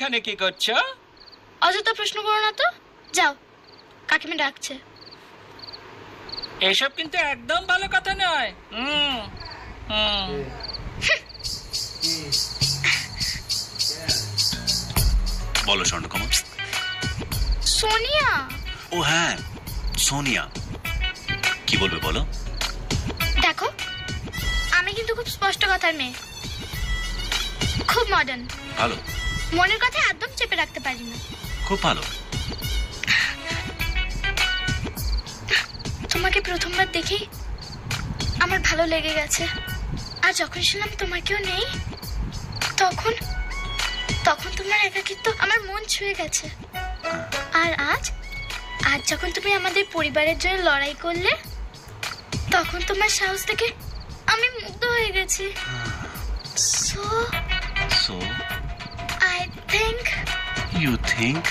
এখানে কি করছো? অযথা প্রশ্ন করো না তো, যাও, কাকিমা ডাকছে। এসব কিন্তু একদম ভালো কথা নয়। বলো স্বর্ণকমল। সোনিয়া। ও হ্যাঁ, সোনিয়া, কি বলবে বলো। দেখো, আমি কিন্তু খুব স্পষ্ট কথার মেয়ে, খুব মডার্ন। ভালো, মনের কথা একদম চেপে রাখতে পারি না। খুব ভালো। তোমাকে প্রথমবার দেখেই আমার ভালো লেগে গেছে। আর যখন শুনলাম তোমার কেউ নেই, তখন তখন তোমার একাকিত্ব আমার মন ছুঁয়ে গেছে। আর আজ আজ যখন তুমি আমাদের পরিবারের জন্য লড়াই করলে, তখন তোমার সাহস থেকে আমি মুগ্ধ হয়ে গেছি। So I think you think